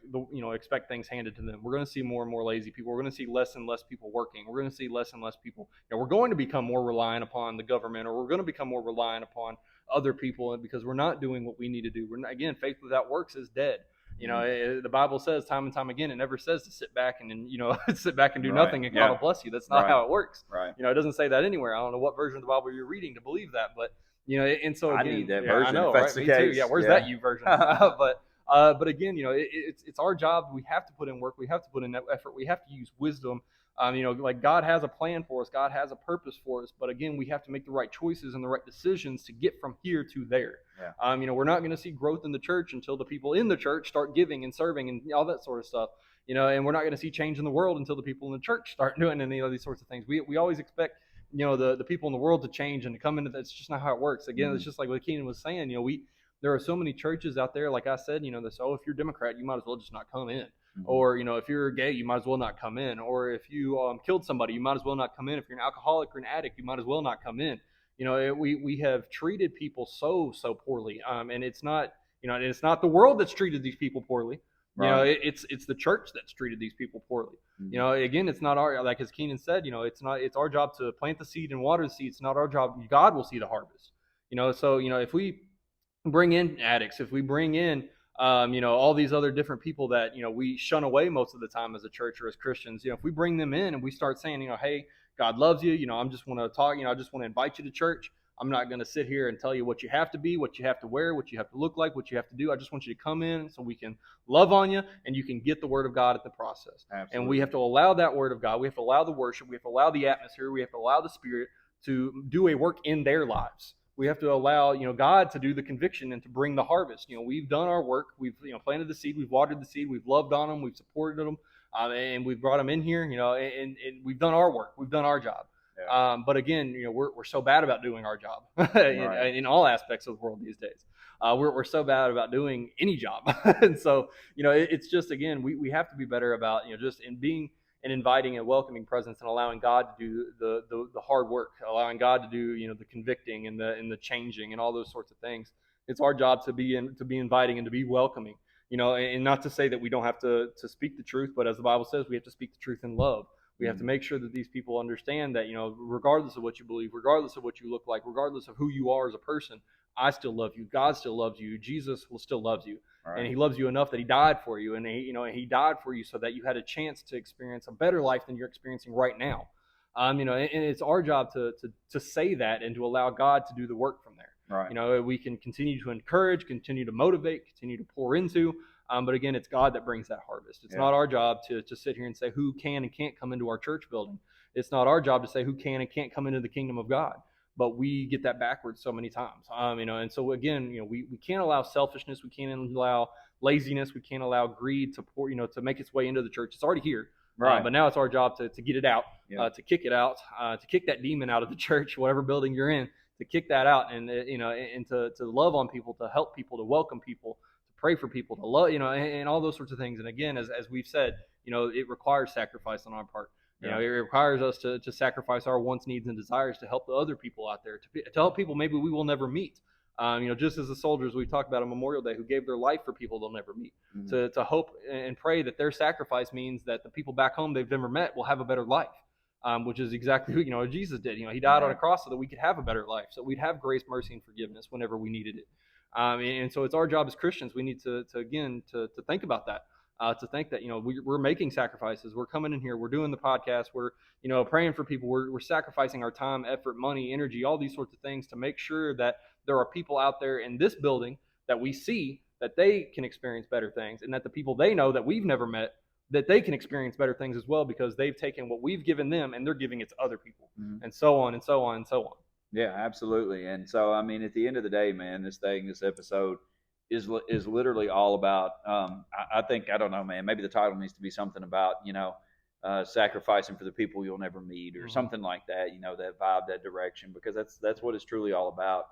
things handed to them. We're going to see more and more lazy people. We're going to see less and less people working. We're going to see less and less people. We're going to become more reliant upon the government, or we're going to become more reliant upon other people, because we're not doing what we need to do. Again, faith without works is dead. The Bible says time and time again, it never says to sit back and sit back and do nothing and God will bless you. That's not how it works. Right. It doesn't say that anywhere. I don't know what version of the Bible you're reading to believe that, but and so again, I need that version. I know, if that's right? the Me case. too. Yeah, where's that you version? But again, it's our job. We have to put in work. We have to put in effort. We have to use wisdom. Like God has a plan for us. God has a purpose for us. But again, we have to make the right choices and the right decisions to get from here to there. Yeah. We're not going to see growth in the church until the people in the church start giving and serving and all that sort of stuff. And we're not going to see change in the world until the people in the church start doing any of these sorts of things. We always expect the people in the world to change and to come into that. It's just not how it works. Again, It's just like what Keenan was saying. There are so many churches out there, like I said, they say, oh, if you're Democrat, you might as well just not come in. Or, if you're gay, you might as well not come in. Or if you killed somebody, you might as well not come in. If you're an alcoholic or an addict, you might as well not come in. We have treated people so poorly. And it's not, it's not the world that's treated these people poorly. Right. It's the church that's treated these people poorly. Again, it's not our, like as Keenan said, it's our job to plant the seed and water the seed. It's not our job. God will see the harvest. So if we bring in addicts, if we bring in all these other different people that we shun away most of the time as a church or as Christians, if we bring them in and we start saying, hey, God loves you, I'm just want to talk, I just want to invite you to church. I'm not going to sit here and tell you what you have to be, what you have to wear, what you have to look like, what you have to do. I just want you to come in so we can love on you and you can get the word of God at the process. Absolutely. And we have to allow that word of God. We have to allow the worship. We have to allow the atmosphere. We have to allow the Spirit to do a work in their lives. We have to allow, God to do the conviction and to bring the harvest. We've done our work. We've, planted the seed. We've watered the seed. We've loved on them. We've supported them, and we've brought them in here. And we've done our work. We've done our job. Yeah. But again, we're so bad about doing our job in all aspects of the world these days. We're so bad about doing any job, and so it's just, again, we have to be better about just in being an inviting and welcoming presence, and allowing God to do the hard work, allowing God to do the convicting and the changing and all those sorts of things. It's our job to be inviting and to be welcoming, and not to say that we don't have to speak the truth, but as the Bible says, we have to speak the truth in love. We have to make sure that these people understand that regardless of what you believe, regardless of what you look like, regardless of who you are as a person, I still love you. God still loves you. Jesus still loves you. Right. And he loves you enough that he died for you. And he died for you so that you had a chance to experience a better life than you're experiencing right now. And it's our job to say that and to allow God to do the work from there. Right. We can continue to encourage, continue to motivate, continue to pour into. But again, it's God that brings that harvest. It's not our job to sit here and say who can and can't come into our church building. It's not our job to say who can and can't come into the kingdom of God. But we get that backwards so many times. And so again, we can't allow selfishness. We can't allow laziness. We can't allow greed to pour, to make its way into the church. It's already here. Right. But now it's our job to get it out, to kick it out, to kick that demon out of the church, whatever building you're in, to kick that out, and and to love on people, to help people, to welcome people, to pray for people, to love, and all those sorts of things. And again, as we've said, it requires sacrifice on our part. It requires us to sacrifice our wants, needs, and desires to help the other people out there, to help people maybe we will never meet. Just as the soldiers we talked about on Memorial Day who gave their life for people they'll never meet. Mm-hmm. To hope and pray that their sacrifice means that the people back home they've never met will have a better life, which is exactly what Jesus did. He died on a cross so that we could have a better life, so we'd have grace, mercy, and forgiveness whenever we needed it. And so it's our job as Christians. We need to think about that. to think that, we're making sacrifices. We're coming in here, we're doing the podcast, we're, praying for people. We're sacrificing our time, effort, money, energy, all these sorts of things to make sure that there are people out there in this building that we see that they can experience better things, and that the people they know that we've never met, that they can experience better things as well, because they've taken what we've given them and they're giving it to other people, and so on and so on and so on. Yeah, absolutely. And so, I mean, at the end of the day, man, this episode is literally all about. I think, I don't know, man. Maybe the title needs to be something about, sacrificing for the people you'll never meet, or something like that. That vibe, that direction, because that's what it's truly all about.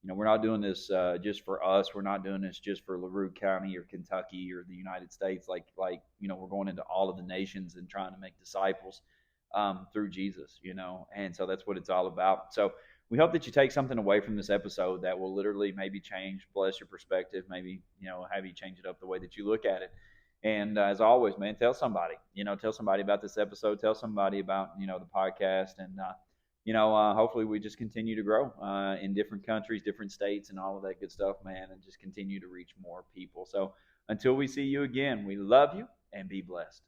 We're not doing this just for us. We're not doing this just for LaRue County or Kentucky or the United States. Like we're going into all of the nations and trying to make disciples through Jesus. And so that's what it's all about. So we hope that you take something away from this episode that will literally maybe bless your perspective, maybe have you change it up the way that you look at it. And as always, man, tell somebody about this episode. Tell somebody about the podcast, and hopefully we just continue to grow in different countries, different states, and all of that good stuff, man, and just continue to reach more people. So until we see you again, we love you and be blessed.